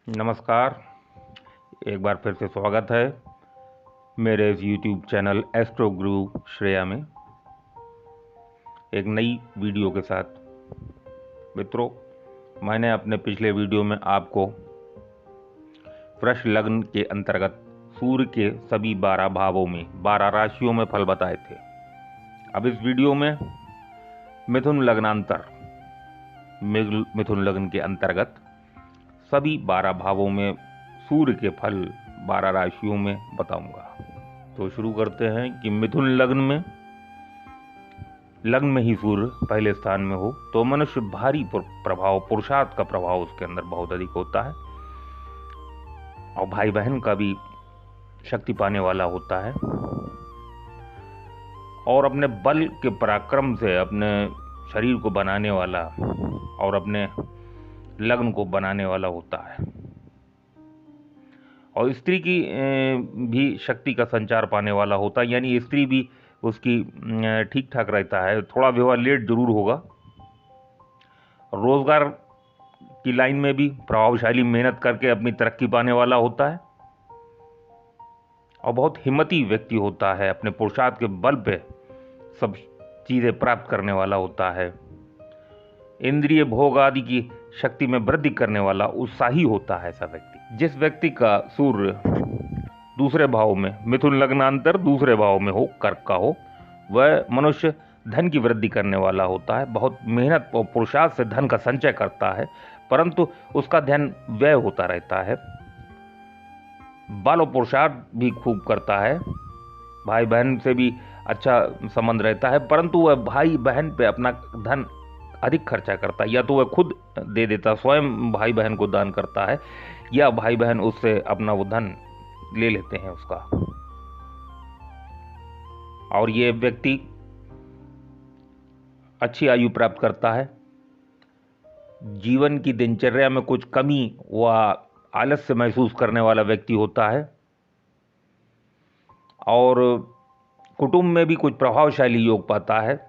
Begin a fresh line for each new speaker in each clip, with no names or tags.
नमस्कार। एक बार फिर से स्वागत है मेरे इस YouTube चैनल एस्ट्रो गुरु श्रेया में एक नई वीडियो के साथ। मित्रों, मैंने अपने पिछले वीडियो में आपको वृष लग्न के अंतर्गत सूर्य के सभी 12 भावों में 12 राशियों में फल बताए थे। अब इस वीडियो में मिथुन लग्नांतर मिथुन लग्न के अंतर्गत सभी 12 भावों में सूर्य के फल 12 राशियों में बताऊंगा। तो शुरू करते हैं कि मिथुन लग्न में ही सूर्य पहले स्थान में हो तो मनुष्य भारी प्रभाव, पुरुषार्थ का प्रभाव उसके अंदर बहुत अधिक होता है और भाई बहन का भी शक्ति पाने वाला होता है और अपने बल के पराक्रम से अपने शरीर को बनाने वाला और अपने लग्न को बनाने वाला होता है और स्त्री की भी शक्ति का संचार पाने वाला होता है, यानी स्त्री भी उसकी ठीक ठाक रहता है। थोड़ा विवाह लेट जरूर होगा। रोजगार की लाइन में भी प्रभावशाली मेहनत करके अपनी तरक्की पाने वाला होता है और बहुत हिम्मती व्यक्ति होता है। अपने पुरुषार्थ के बल पे सब चीज़ें प्राप्त करने वाला होता है। इंद्रिय भोग आदि की शक्ति में वृद्धि करने वाला उत्साही होता है ऐसा व्यक्ति। जिस व्यक्ति का सूर्य दूसरे भाव में, मिथुन लग्नांतर दूसरे भाव में हो, कर्क का हो, वह मनुष्य धन की वृद्धि करने वाला होता है। बहुत मेहनत और पुरुषार्थ से धन का संचय करता है, परंतु उसका ध्यान व्यय होता रहता है। बल और पुरुषार्थ भी खूब करता है, भाई बहन से भी अच्छा संबंध रहता है, परंतु वह भाई बहन पे अपना धन अधिक खर्चा करता है। या तो वह खुद दे देता, स्वयं भाई बहन को दान करता है, या भाई बहन उससे अपना वो धन ले लेते हैं उसका। और ये व्यक्ति अच्छी आयु प्राप्त करता है। जीवन की दिनचर्या में कुछ कमी व आलस्य महसूस करने वाला व्यक्ति होता है और कुटुंब में भी कुछ प्रभावशाली योग पाता है।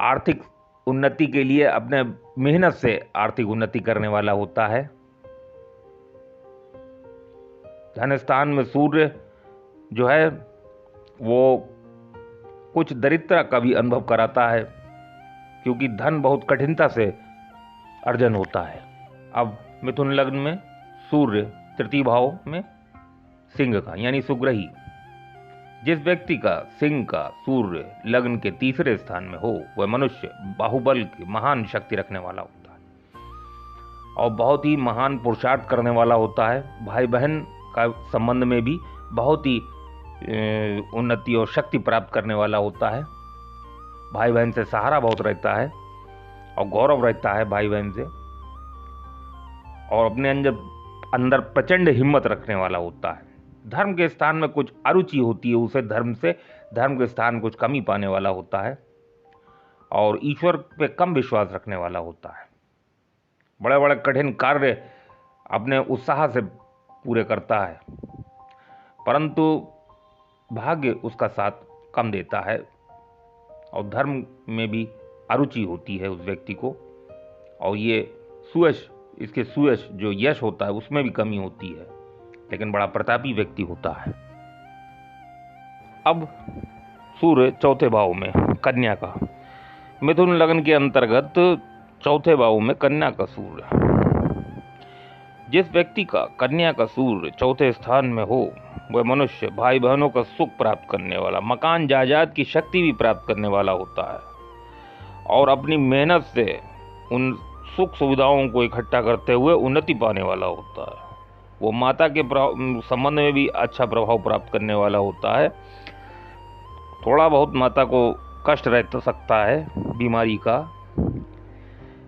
आर्थिक उन्नति के लिए अपने मेहनत से आर्थिक उन्नति करने वाला होता है। धन स्थान में सूर्य जो है वो कुछ दरिद्रता का भी अनुभव कराता है, क्योंकि धन बहुत कठिनता से अर्जन होता है। अब मिथुन लग्न में सूर्य तृतीय भाव में सिंह का, यानी सुग्रही। जिस व्यक्ति का सिंह का सूर्य लग्न के तीसरे स्थान में हो वह मनुष्य बाहुबल की महान शक्ति रखने वाला होता है और बहुत ही महान पुरुषार्थ करने वाला होता है। भाई बहन का संबंध में भी बहुत ही उन्नति और शक्ति प्राप्त करने वाला होता है। भाई बहन से सहारा बहुत रहता है और गौरव रहता है भाई बहन से, और अपने अंदर प्रचंड हिम्मत रखने वाला होता है। धर्म के स्थान में कुछ अरुचि होती है उसे, धर्म के स्थान कुछ कमी पाने वाला होता है और ईश्वर पे कम विश्वास रखने वाला होता है। बड़े बड़े कठिन कार्य अपने उत्साह से पूरे करता है, परंतु भाग्य उसका साथ कम देता है और धर्म में भी अरुचि होती है उस व्यक्ति को, और ये इसके सुयश जो यश होता है उसमें भी कमी होती है, लेकिन बड़ा प्रतापी व्यक्ति होता है। अब सूर्य चौथे भाव में कन्या का, मिथुन लग्न के अंतर्गत चौथे भाव में कन्या का सूर्य। जिस व्यक्ति का कन्या का सूर्य चौथे स्थान में हो वह मनुष्य भाई बहनों का सुख प्राप्त करने वाला, मकान जायदाद की शक्ति भी प्राप्त करने वाला होता है और अपनी मेहनत से उन सुख सुविधाओं को इकट्ठा करते हुए उन्नति पाने वाला होता है। वो माता के संबंध में भी अच्छा प्रभाव प्राप्त करने वाला होता है। थोड़ा बहुत माता को कष्ट रह सकता है बीमारी का।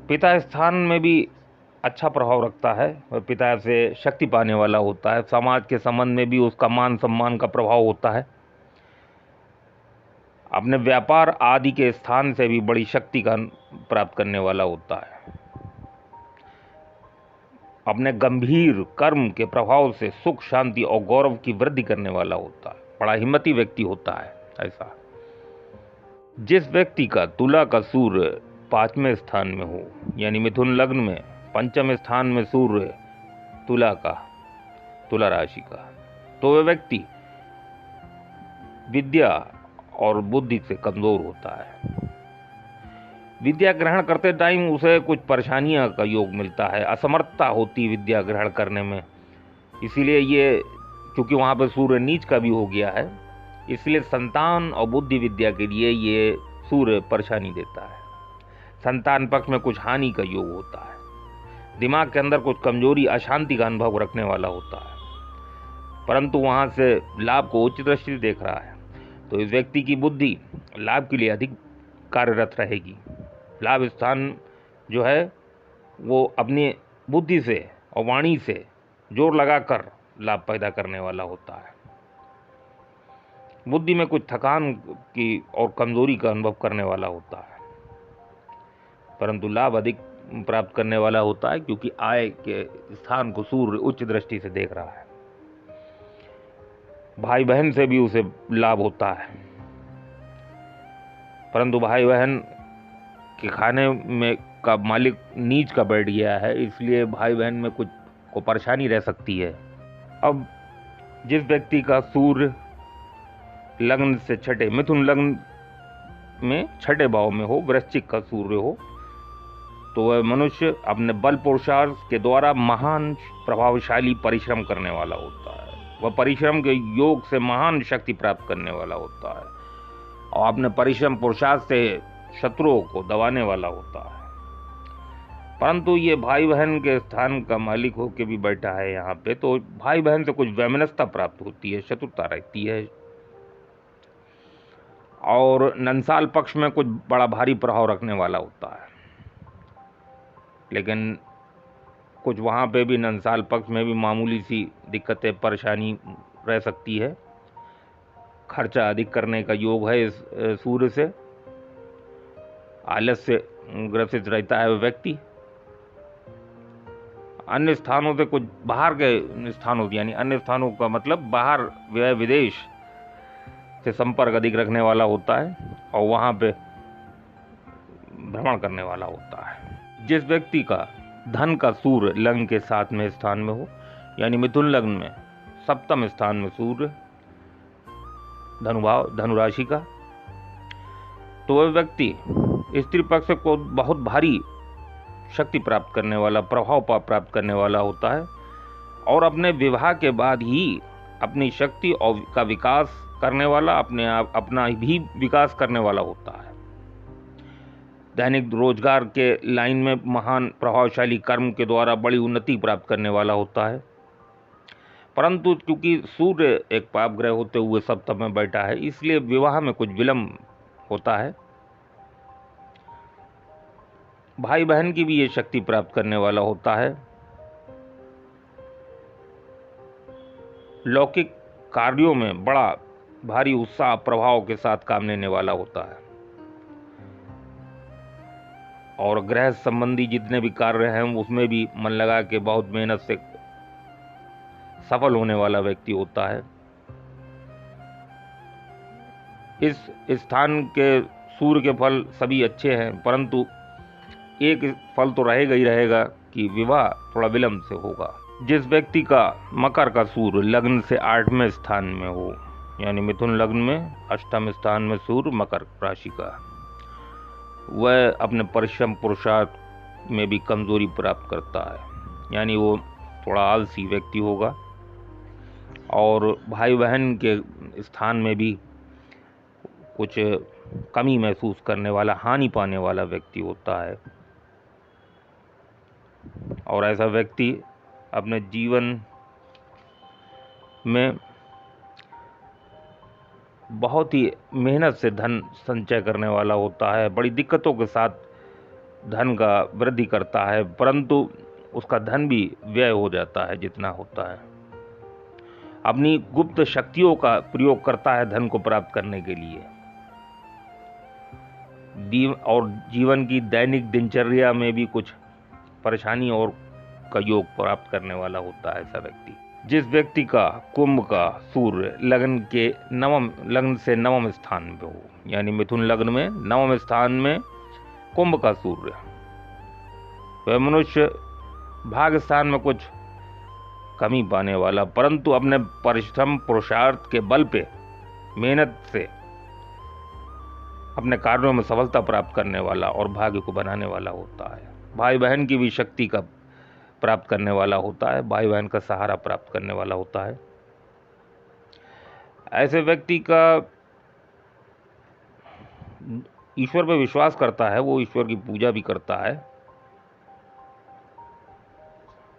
पिता स्थान में भी अच्छा प्रभाव रखता है और पिता से शक्ति पाने वाला होता है। समाज के संबंध में भी उसका मान सम्मान का प्रभाव होता है। अपने व्यापार आदि के स्थान से भी बड़ी शक्ति का प्राप्त करने वाला होता है। अपने गंभीर कर्म के प्रभाव से सुख शांति और गौरव की वृद्धि करने वाला होता है। बड़ा हिम्मती व्यक्ति होता है ऐसा। जिस व्यक्ति का तुला का सूर्य 5वें स्थान में हो, यानी मिथुन लग्न में पंचम स्थान में सूर्य तुला राशि का, तो वह व्यक्ति विद्या और बुद्धि से कमजोर होता है। विद्या ग्रहण करते टाइम उसे कुछ परेशानियां का योग मिलता है, असमर्थता होती विद्या ग्रहण करने में। इसीलिए ये, क्योंकि वहाँ पर सूर्य नीच का भी हो गया है, इसलिए संतान और बुद्धि विद्या के लिए ये सूर्य परेशानी देता है। संतान पक्ष में कुछ हानि का योग होता है, दिमाग के अंदर कुछ कमजोरी, अशांति का अनुभव रखने वाला होता है, परंतु वहाँ से लाभ को उच्च दृष्टि से देख रहा है, तो इस व्यक्ति की बुद्धि लाभ के लिए अधिक कार्यरत रहेगी। लाभ स्थान जो है वो अपनी बुद्धि से और वाणी से जोर लगाकर लाभ पैदा करने वाला होता है। बुद्धि में कुछ थकान की और कमजोरी का अनुभव करने वाला होता है, परंतु लाभ अधिक प्राप्त करने वाला होता है, क्योंकि आय के स्थान को सूर्य उच्च दृष्टि से देख रहा है। भाई बहन से भी उसे लाभ होता है, परंतु भाई बहन के खाने में का मालिक नीच का बैठ गया है, इसलिए भाई बहन में कुछ को परेशानी रह सकती है। अब जिस व्यक्ति का सूर्य लग्न से छठे, मिथुन लग्न में छठे भाव में हो, वृश्चिक का सूर्य हो, तो वह मनुष्य अपने बल पुरुषार्थ के द्वारा महान प्रभावशाली परिश्रम करने वाला होता है। वह परिश्रम के योग से महान शक्ति प्राप्त करने वाला होता है और अपने परिश्रम पुरुषार्थ से शत्रुओं को दबाने वाला होता है। परंतु ये भाई बहन के स्थान का मालिक होकर भी बैठा है यहाँ पे, तो भाई बहन से कुछ वैमनस्यता प्राप्त होती है, शत्रुता रहती है, और नंसाल पक्ष में कुछ बड़ा भारी प्रभाव रखने वाला होता है। लेकिन कुछ वहाँ पे भी नंसाल पक्ष में भी मामूली सी दिक्कतें, परेशानी रह सकती है। खर्चा अधिक करने का योग है इस सूर्य से। आलस से ग्रसित रहता है वह व्यक्ति। अन्य स्थानों से कुछ बाहर के स्थानों, यानी अन्य स्थानों का मतलब बाहर वह विदेश से संपर्क अधिक रखने वाला होता है और वहाँ पे भ्रमण करने वाला होता है। जिस व्यक्ति का धन का सूर्य लग्न के 7वें स्थान में हो, यानी मिथुन लग्न में 7वें स्थान में सूर्य धनुभाव धनुराशि का, तो वह व्यक्ति स्त्री पक्ष को बहुत भारी शक्ति प्राप्त करने वाला, प्रभाव प्राप्त करने वाला होता है और अपने विवाह के बाद ही अपनी शक्ति और का विकास करने वाला, अपना भी विकास करने वाला होता है। दैनिक रोजगार के लाइन में महान प्रभावशाली कर्म के द्वारा बड़ी उन्नति प्राप्त करने वाला होता है। परंतु क्योंकि सूर्य एक पाप ग्रह होते हुए सप्तम में बैठा है, इसलिए विवाह में कुछ विलंब होता है। भाई बहन की भी ये शक्ति प्राप्त करने वाला होता है। लौकिक कार्यों में बड़ा भारी उत्साह प्रभाव के साथ काम लेने वाला होता है और गृह संबंधी जितने भी कार्य हैं उसमें भी मन लगा के बहुत मेहनत से सफल होने वाला व्यक्ति होता है। इस स्थान के सूर्य के फल सभी अच्छे हैं, परंतु एक फल तो रहेगा ही रहेगा कि विवाह थोड़ा विलंब से होगा। जिस व्यक्ति का मकर का सूर्य लग्न से 8वें स्थान में हो, यानी मिथुन लग्न में 8वें स्थान में सूर्य मकर राशि का, वह अपने परिश्रम पुरुषार्थ में भी कमजोरी प्राप्त करता है, यानी वो थोड़ा आलसी व्यक्ति होगा और भाई बहन के स्थान में भी कुछ कमी महसूस करने वाला, हानि पाने वाला व्यक्ति होता है। और ऐसा व्यक्ति अपने जीवन में बहुत ही मेहनत से धन संचय करने वाला होता है, बड़ी दिक्कतों के साथ धन का वृद्धि करता है, परंतु उसका धन भी व्यय हो जाता है जितना होता है। अपनी गुप्त शक्तियों का प्रयोग करता है धन को प्राप्त करने के लिए। और जीवन की दैनिक दिनचर्या में भी कुछ परेशानी और का योग प्राप्त करने वाला होता है ऐसा व्यक्ति। जिस व्यक्ति का कुंभ का सूर्य लग्न से 9वें स्थान में हो, यानी मिथुन लग्न में 9वें स्थान में कुंभ का सूर्य, वह मनुष्य भाग्य स्थान में कुछ कमी पाने वाला, परंतु अपने परिश्रम पुरुषार्थ के बल पे, मेहनत से अपने कार्यों में सफलता प्राप्त करने वाला और भाग्य को बनाने वाला होता है। भाई बहन की भी शक्ति का प्राप्त करने वाला होता है, भाई बहन का सहारा प्राप्त करने वाला होता है। ऐसे व्यक्ति का ईश्वर पे विश्वास करता है, वो ईश्वर की पूजा भी करता है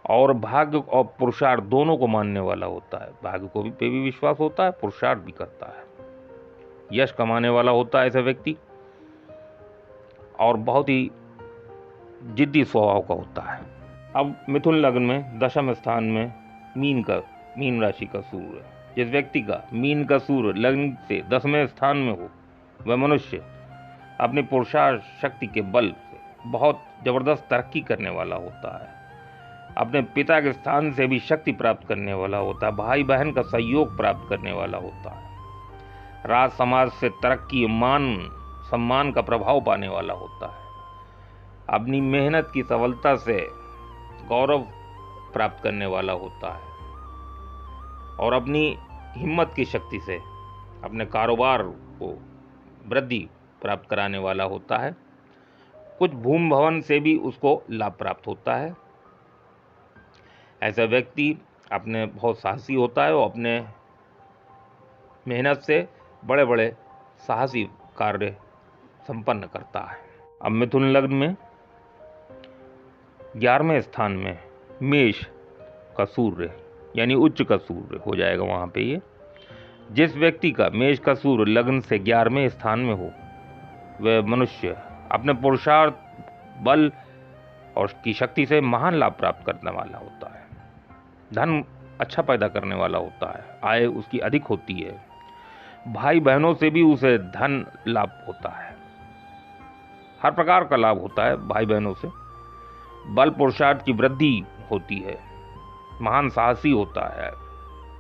और भाग्य और पुरुषार्थ दोनों को मानने वाला होता है। भाग्य को पे भी विश्वास होता है, पुरुषार्थ भी करता है, यश कमाने वाला होता है ऐसा व्यक्ति, और बहुत ही जिद्दी स्वभाव का होता है। अब मिथुन लग्न में दशम स्थान में मीन राशि का सूर्य, जिस व्यक्ति का मीन का सूर्य लग्न से 10वें स्थान में हो, वह मनुष्य अपनी पुरुषार्थ शक्ति के बल से बहुत जबरदस्त तरक्की करने वाला होता है। अपने पिता के स्थान से भी शक्ति प्राप्त करने वाला होता है, भाई बहन का सहयोग प्राप्त करने वाला होता है, राज समाज से तरक्की, मान सम्मान का प्रभाव पाने वाला होता है, अपनी मेहनत की सफलता से गौरव प्राप्त करने वाला होता है और अपनी हिम्मत की शक्ति से अपने कारोबार को वृद्धि प्राप्त कराने वाला होता है। कुछ भूमि भवन से भी उसको लाभ प्राप्त होता है। ऐसा व्यक्ति अपने बहुत साहसी होता है और अपने मेहनत से बड़े बड़े साहसी कार्य संपन्न करता है। अब मिथुन लग्न में 11वें स्थान में मेष का सूर्य यानी उच्च का सूर्य हो जाएगा वहाँ पे। ये जिस व्यक्ति का मेष का सूर्य लग्न से 11वें स्थान में हो, वह मनुष्य अपने पुरुषार्थ बल और की शक्ति से महान लाभ प्राप्त करने वाला होता है, धन अच्छा पैदा करने वाला होता है, आय उसकी अधिक होती है, भाई बहनों से भी उसे धन लाभ होता है, हर प्रकार का लाभ होता है भाई बहनों से, बल पुरुषार्थ की वृद्धि होती है, महान साहसी होता है।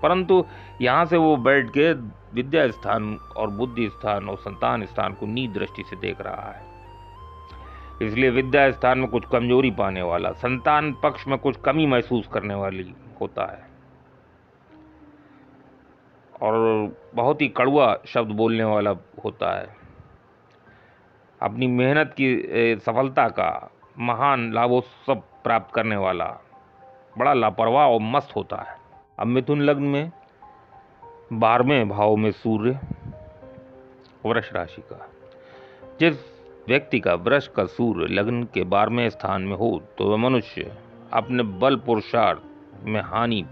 परंतु यहाँ से वो बैठ के विद्या स्थान और बुद्धि स्थान और संतान स्थान को नीच दृष्टि से देख रहा है, इसलिए विद्या स्थान में कुछ कमजोरी पाने वाला, संतान पक्ष में कुछ कमी महसूस करने वाली होता है और बहुत ही कड़वा शब्द बोलने वाला होता है। अपनी मेहनत की सफलता का महान लाभोत्सव प्राप्त करने वाला बड़ा लापरवाह और मस्त होता है। अब मिथुन लग्न में 12वें भाव में सूर्य वृष राशि का, जिस व्यक्ति का वृष का सूर्य लग्न के 12वें स्थान में हो, तो वह मनुष्य अपने बल पुरुषार्थ में हानि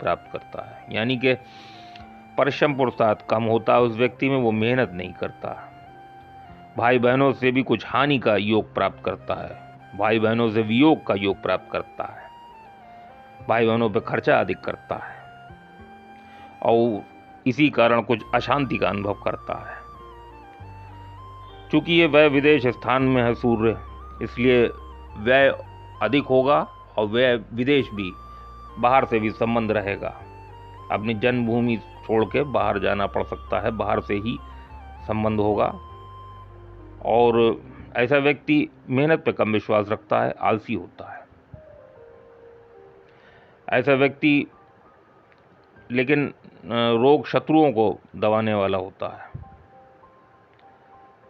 प्राप्त करता है, यानी कि परिश्रम पुरुषार्थ कम होता है उस व्यक्ति में, वो मेहनत नहीं करता, भाई बहनों से भी कुछ हानि का योग प्राप्त करता है, भाई बहनों से वियोग का योग प्राप्त करता है, भाई बहनों पर खर्चा अधिक करता है और इसी कारण कुछ अशांति का अनुभव करता है। चूंकि ये व्यय विदेश स्थान में है सूर्य, इसलिए व्यय अधिक होगा और व्यय विदेश भी, बाहर से भी संबंध रहेगा। अपनी जन्मभूमि छोड़ के बाहर जाना पड़ सकता है, बाहर से ही संबंध होगा। और ऐसा व्यक्ति मेहनत पे कम विश्वास रखता है, आलसी होता है। ऐसा व्यक्ति लेकिन रोग शत्रुओं को दबाने वाला होता है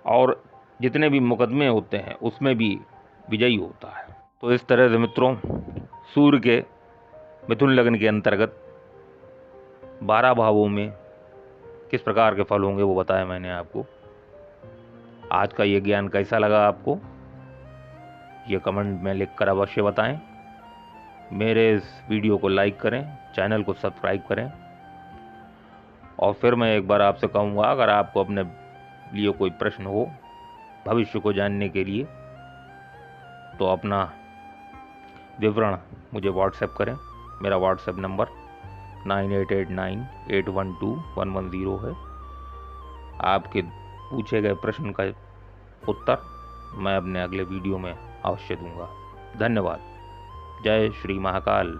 और जितने भी मुकदमे होते हैं उसमें भी विजयी होता है। तो इस तरह से मित्रों, सूर्य के मिथुन लग्न के अंतर्गत 12 भावों में किस प्रकार के फल होंगे वो बताया मैंने आपको। आज का ये ज्ञान कैसा लगा आपको, ये कमेंट में लिखकर अवश्य बताएं। मेरे इस वीडियो को लाइक करें, चैनल को सब्सक्राइब करें। और फिर मैं एक बार आपसे कहूँगा, अगर आपको अपने लिए कोई प्रश्न हो भविष्य को जानने के लिए, तो अपना विवरण मुझे व्हाट्सएप करें। मेरा व्हाट्सएप नंबर 9889812110 है। आपके पूछे गए प्रश्न का उत्तर मैं अपने अगले वीडियो में अवश्य दूंगा। धन्यवाद। जय श्री महाकाल।